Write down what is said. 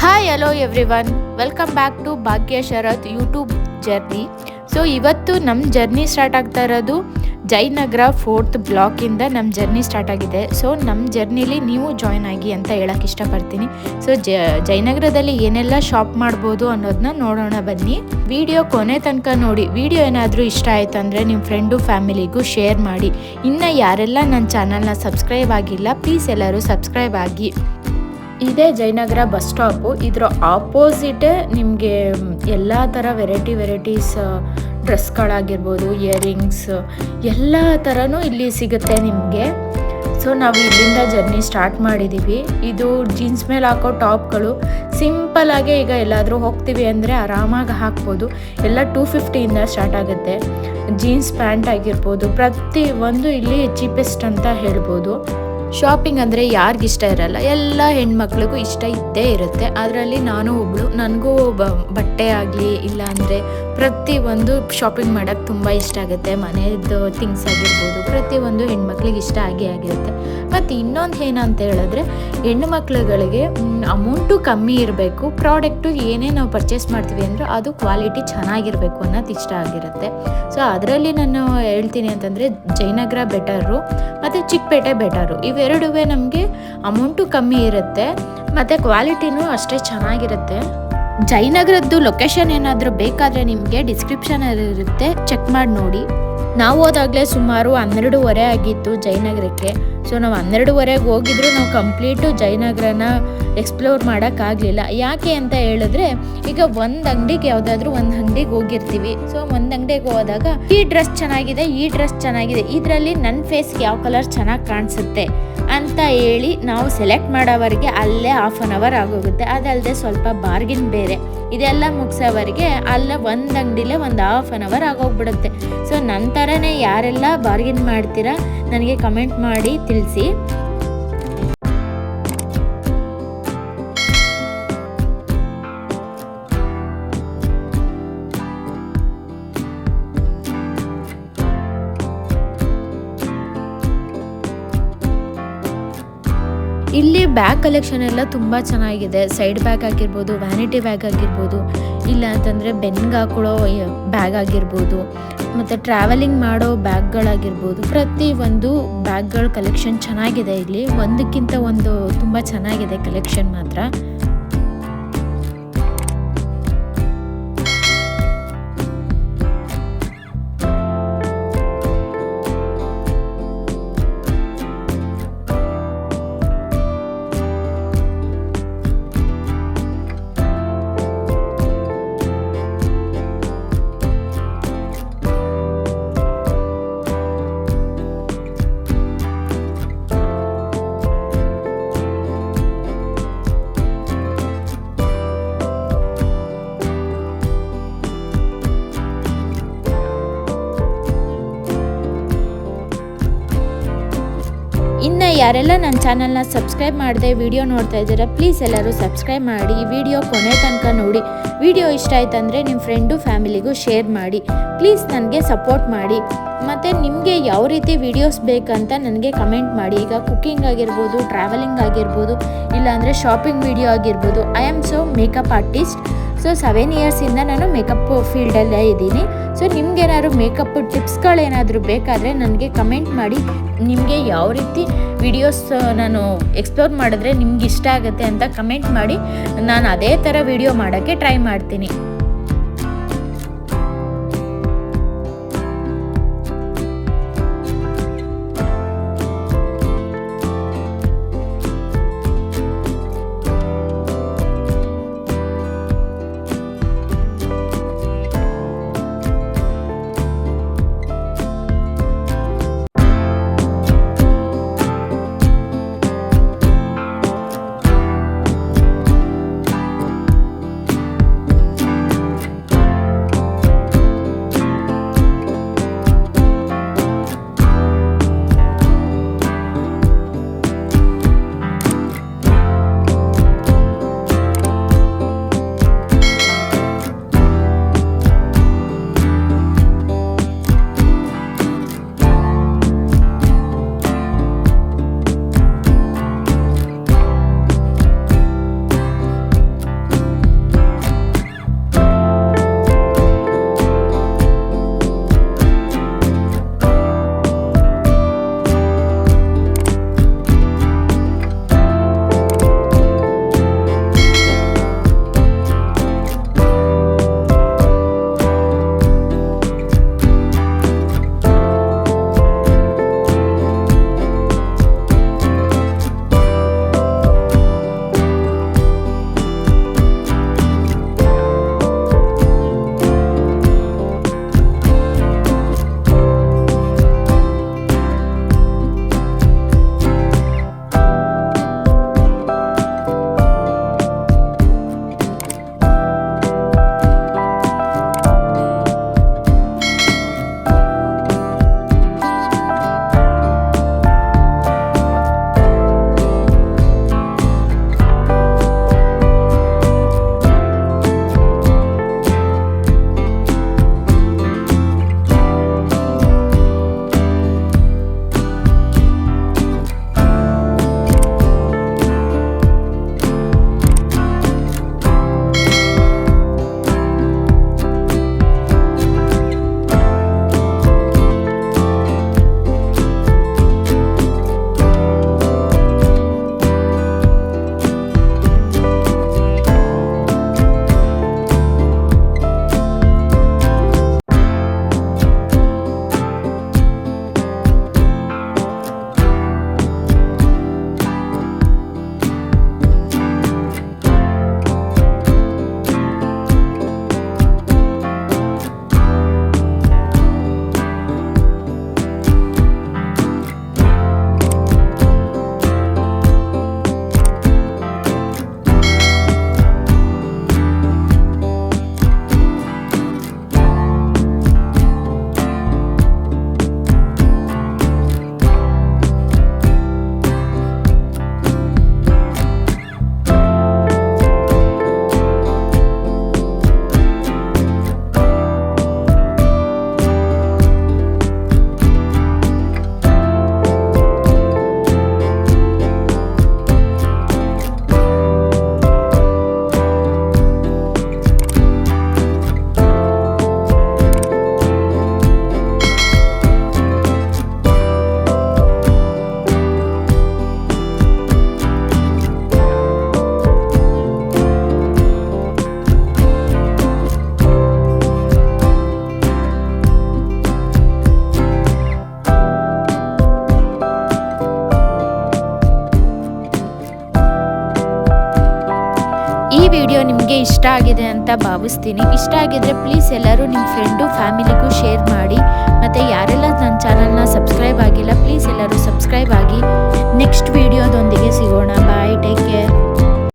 Hi hello everyone, welcome back to Bhagya Sharath YouTube journey. So ಇವತ್ತು ನಮ್ಮ journey start ಆಗ್ತಾ ಇರೋದು ಜಯನಗರ 4th ಬ್ಲಾಕಿಂದ ನಮ್ಮ ಜರ್ನಿ ಸ್ಟಾರ್ಟ್ ಆಗಿದೆ. ಸೊ ನಮ್ಮ ಜರ್ನಿಲಿ ನೀವು ಜಾಯ್ನ್ ಆಗಿ ಅಂತ ಹೇಳಕ್ಕೆ ಇಷ್ಟಪಡ್ತೀನಿ. ಸೊ ಜಯನಗರದಲ್ಲಿ ಏನೆಲ್ಲ ಶಾಪ್ ಮಾಡ್ಬೋದು ಅನ್ನೋದನ್ನ ನೋಡೋಣ ಬನ್ನಿ. ವಿಡಿಯೋ ಕೊನೆ ತನಕ ನೋಡಿ. ವಿಡಿಯೋ ಏನಾದರೂ ಇಷ್ಟ ಆಯ್ತು ಅಂದರೆ ನಿಮ್ಮ ಫ್ರೆಂಡು ಫ್ಯಾಮಿಲಿಗೂ ಶೇರ್ ಮಾಡಿ. ಇನ್ನು ಯಾರೆಲ್ಲ ನನ್ನ ಚಾನಲ್ನ ಸಬ್ಸ್ಕ್ರೈಬ್ ಆಗಿಲ್ಲ, ಪ್ಲೀಸ್ ಎಲ್ಲರೂ ಸಬ್ಸ್ಕ್ರೈಬ್ ಆಗಿ. ಇದೇ ಜಯನಗರ ಬಸ್ ಸ್ಟಾಪು. ಇದರ ಆಪೋಸಿಟೇ ನಿಮಗೆ ಎಲ್ಲ ಥರ ವೆರೈಟೀಸ್ ಡ್ರೆಸ್ಗಳಾಗಿರ್ಬೋದು, ಇಯರಿಂಗ್ಸ್ ಎಲ್ಲ ಥರನೂ ಇಲ್ಲಿ ಸಿಗುತ್ತೆ ನಿಮಗೆ. ಸೊ ನಾವು ಇಲ್ಲಿಂದ ಜರ್ನಿ ಸ್ಟಾರ್ಟ್ ಮಾಡಿದ್ದೀವಿ. ಇದು ಜೀನ್ಸ್ ಮೇಲೆ ಹಾಕೋ ಟಾಪ್ಗಳು ಸಿಂಪಲ್ಲಾಗೆ ಈಗ ಎಲ್ಲಾದರೂ ಹೋಗ್ತೀವಿ ಅಂದರೆ ಆರಾಮಾಗಿ ಹಾಕ್ಬೋದು. ಎಲ್ಲ 250ಇಂದ ಸ್ಟಾರ್ಟ್ ಆಗುತ್ತೆ. ಜೀನ್ಸ್ ಪ್ಯಾಂಟ್ ಆಗಿರ್ಬೋದು, ಪ್ರತಿ ಒಂದು ಇಲ್ಲಿ ಚೀಪೆಸ್ಟ್ ಅಂತ ಹೇಳ್ಬೋದು. ಶಾಪಿಂಗ್ ಅಂದರೆ ಯಾರಿಗಿಷ್ಟ ಇರಲ್ಲ, ಎಲ್ಲ ಹೆಣ್ಮಕ್ಳಿಗೂ ಇಷ್ಟ ಇದ್ದೇ ಇರುತ್ತೆ. ಅದರಲ್ಲಿ ನಾನು ಒಬ್ಬಳು. ನನಗೂ ಬಟ್ಟೆ ಆಗಲಿ ಇಲ್ಲ ಅಂದರೆ ಪ್ರತಿಯೊಂದು ಶಾಪಿಂಗ್ ಮಾಡೋಕ್ಕೆ ತುಂಬ ಇಷ್ಟ ಆಗುತ್ತೆ. ಮನೆಯದ್ದು ಥಿಂಗ್ಸ್ ಆಗಿರ್ಬೋದು, ಪ್ರತಿಯೊಂದು ಹೆಣ್ಮಕ್ಳಿಗೆ ಇಷ್ಟ ಆಗಿರುತ್ತೆ. ಮತ್ತು ಇನ್ನೊಂದು ಏನಂತ ಹೇಳಿದ್ರೆ, ಹೆಣ್ಣು ಮಕ್ಳುಗಳಿಗೆ ಅಮೌಂಟು ಕಮ್ಮಿ ಇರಬೇಕು, ಪ್ರಾಡಕ್ಟು ಏನೇ ನಾವು ಪರ್ಚೇಸ್ ಮಾಡ್ತೀವಿ ಅಂದರೆ ಅದು ಕ್ವಾಲಿಟಿ ಚೆನ್ನಾಗಿರಬೇಕು ಅನ್ನೋದು ಇಷ್ಟ ಆಗಿರುತ್ತೆ. ಸೊ ಅದರಲ್ಲಿ ನಾನು ಹೇಳ್ತೀನಿ ಅಂತಂದರೆ ಜಯನಗರ ಬೆಟರು ಮತ್ತು ಚಿಕ್ಕಪೇಟೆ ಬೆಟರು. ಇವೆರಡೂ ನಮಗೆ ಅಮೌಂಟು ಕಮ್ಮಿ ಇರುತ್ತೆ ಮತ್ತು ಕ್ವಾಲಿಟಿನೂ ಅಷ್ಟೇ ಚೆನ್ನಾಗಿರುತ್ತೆ. ಜಯನಗರದ್ದು ಲೊಕೇಶನ್ ಏನಾದರೂ ಬೇಕಾದರೆ ನಿಮಗೆ ಡಿಸ್ಕ್ರಿಪ್ಷನಲ್ಲಿ ಇರುತ್ತೆ, ಚೆಕ್ ಮಾಡಿ ನೋಡಿ. ನಾವು ಹೋದಾಗಲೇ ಸುಮಾರು 12:30 ಆಗಿತ್ತು ಜಯನಗರಕ್ಕೆ. ಸೊ ನಾವು 12:30ಗೆ ಹೋಗಿದ್ರು ನಾವು ಕಂಪ್ಲೀಟು ಜಯನಗರನ ಎಕ್ಸ್ಪ್ಲೋರ್ ಮಾಡೋಕ್ಕಾಗಲಿಲ್ಲ. ಯಾಕೆ ಅಂತ ಹೇಳಿದ್ರೆ, ಈಗ ಒಂದು ಅಂಗಡಿಗೆ ಯಾವುದಾದ್ರೂ ಒಂದು ಅಂಗಡಿಗೆ ಹೋಗಿರ್ತೀವಿ. ಸೊ ಒಂದು ಅಂಗಡಿಗೆ ಹೋದಾಗ ಈ ಡ್ರೆಸ್ ಚೆನ್ನಾಗಿದೆ, ಇದರಲ್ಲಿ ನನ್ನ ಫೇಸ್ಗೆ ಯಾವ ಕಲರ್ ಚೆನ್ನಾಗಿ ಕಾಣಿಸುತ್ತೆ ಅಂತ ಹೇಳಿ ನಾವು ಸೆಲೆಕ್ಟ್ ಮಾಡೋವರೆಗೆ ಅಲ್ಲೇ 1/2 hour ಆಗೋಗುತ್ತೆ. ಅದಲ್ಲದೆ ಸ್ವಲ್ಪ ಬಾರ್ಗಿನ್ ಬೇರೆ ಇದೆಲ್ಲ ಮುಗಿಸೋವರೆಗೆ ಅಲ್ಲೇ ಒಂದು ಅಂಗಡಿಲೇ ಒಂದು 1/2 hour ಆಗೋಗ್ಬಿಡುತ್ತೆ. ಸೊ ನಂತರನೇ ಯಾರೆಲ್ಲ ಬಾರ್ಗಿನ್ ಮಾಡ್ತೀರಾ ನನಗೆ ಕಮೆಂಟ್ ಮಾಡಿ ತಿಳಿಸಿ. ಇಲ್ಲಿ ಬ್ಯಾಗ್ ಕಲೆಕ್ಷನ್ ಎಲ್ಲ ತುಂಬ ಚೆನ್ನಾಗಿದೆ. ಸೈಡ್ ಬ್ಯಾಗ್ ಆಗಿರ್ಬೋದು, ವ್ಯಾನಿಟಿ ಬ್ಯಾಗ್ ಆಗಿರ್ಬೋದು, ಇಲ್ಲ ಅಂತಂದರೆ ಬೆನ್ಗೆ ಹಾಕೊಳ್ಳೋ ಬ್ಯಾಗ್ ಆಗಿರ್ಬೋದು, ಮತ್ತು ಟ್ರಾವೆಲಿಂಗ್ ಮಾಡೋ ಬ್ಯಾಗ್ಗಳಾಗಿರ್ಬೋದು, ಪ್ರತಿ ಒಂದು ಬ್ಯಾಗ್ಗಳ ಕಲೆಕ್ಷನ್ ಚೆನ್ನಾಗಿದೆ. ಇಲ್ಲಿ ಒಂದಕ್ಕಿಂತ ಒಂದು ತುಂಬ ಚೆನ್ನಾಗಿದೆ ಕಲೆಕ್ಷನ್ ಮಾತ್ರ. ಇನ್ನು ಯಾರೆಲ್ಲ ನನ್ನ ಚಾನಲ್ನ ಸಬ್ಸ್ಕ್ರೈಬ್ ಮಾಡದೆ ವಿಡಿಯೋ ನೋಡ್ತಾ ಇದ್ದೀರಾ, ಪ್ಲೀಸ್ ಎಲ್ಲರೂ ಸಬ್ಸ್ಕ್ರೈಬ್ ಮಾಡಿ. ಈ ವಿಡಿಯೋ ಕೊನೆ ತನಕ ನೋಡಿ. ವಿಡಿಯೋ ಇಷ್ಟ ಆಯ್ತು ಅಂದರೆ ನಿಮ್ಮ ಫ್ರೆಂಡು ಫ್ಯಾಮಿಲಿಗೂ ಶೇರ್ ಮಾಡಿ. ಪ್ಲೀಸ್ ನನಗೆ ಸಪೋರ್ಟ್ ಮಾಡಿ. ಮತ್ತು ನಿಮಗೆ ಯಾವ ರೀತಿ ವಿಡಿಯೋಸ್ ಬೇಕಂತ ನನಗೆ ಕಮೆಂಟ್ ಮಾಡಿ. ಈಗ ಕುಕ್ಕಿಂಗ್ ಆಗಿರ್ಬೋದು, ಟ್ರಾವೆಲಿಂಗ್ ಆಗಿರ್ಬೋದು, ಇಲ್ಲಾಂದರೆ ಶಾಪಿಂಗ್ ವಿಡಿಯೋ ಆಗಿರ್ಬೋದು. I am makeup artist. So 7 yearsಯಿಂದ ನಾನು ಮೇಕಪ್ ಫೀಲ್ಡಲ್ಲೇ ಇದ್ದೀನಿ. ಸೊ ನಿಮ್ಗೇನಾದ್ರು ಮೇಕಪ್ ಟಿಪ್ಸ್ಗಳೇನಾದರೂ ಬೇಕಾದರೆ ನನಗೆ ಕಮೆಂಟ್ ಮಾಡಿ. ನಿಮಗೆ ಯಾವ ರೀತಿ ವಿಡಿಯೋಸ್ ನಾನು ಎಕ್ಸ್ಪ್ಲೋರ್ ಮಾಡಿದ್ರೆ ನಿಮ್ಗೆ ಇಷ್ಟ ಆಗುತ್ತೆ ಅಂತ ಕಮೆಂಟ್ ಮಾಡಿ. ನಾನು ಅದೇ ಥರ ವಿಡಿಯೋ ಮಾಡೋಕ್ಕೆ ಟ್ರೈ ಮಾಡ್ತೀನಿ. ವಿಡಿಯೋ ನಿಮಗೆ ಇಷ್ಟ ಆಗಿದೆ ಅಂತ ಭಾವಿಸ್ತೀನಿ. ಇಷ್ಟ ಆಗಿದ್ರೆ ಪ್ಲೀಸ್ ಎಲ್ಲರೂ ನಿಮ್ಮ ಫ್ರೆಂಡು ಫ್ಯಾಮಿಲಿಗೂ ಶೇರ್ ಮಾಡಿ. ಮತ್ತು ಯಾರೆಲ್ಲ ನನ್ನ ಚಾನಲ್ನ ಸಬ್ಸ್ಕ್ರೈಬ್ ಆಗಿಲ್ಲ ಪ್ಲೀಸ್ ಎಲ್ಲರೂ ಸಬ್ಸ್ಕ್ರೈಬ್ ಆಗಿ. ನೆಕ್ಸ್ಟ್ ವಿಡಿಯೋದೊಂದಿಗೆ ಸಿಗೋಣ. ಬಾಯ್.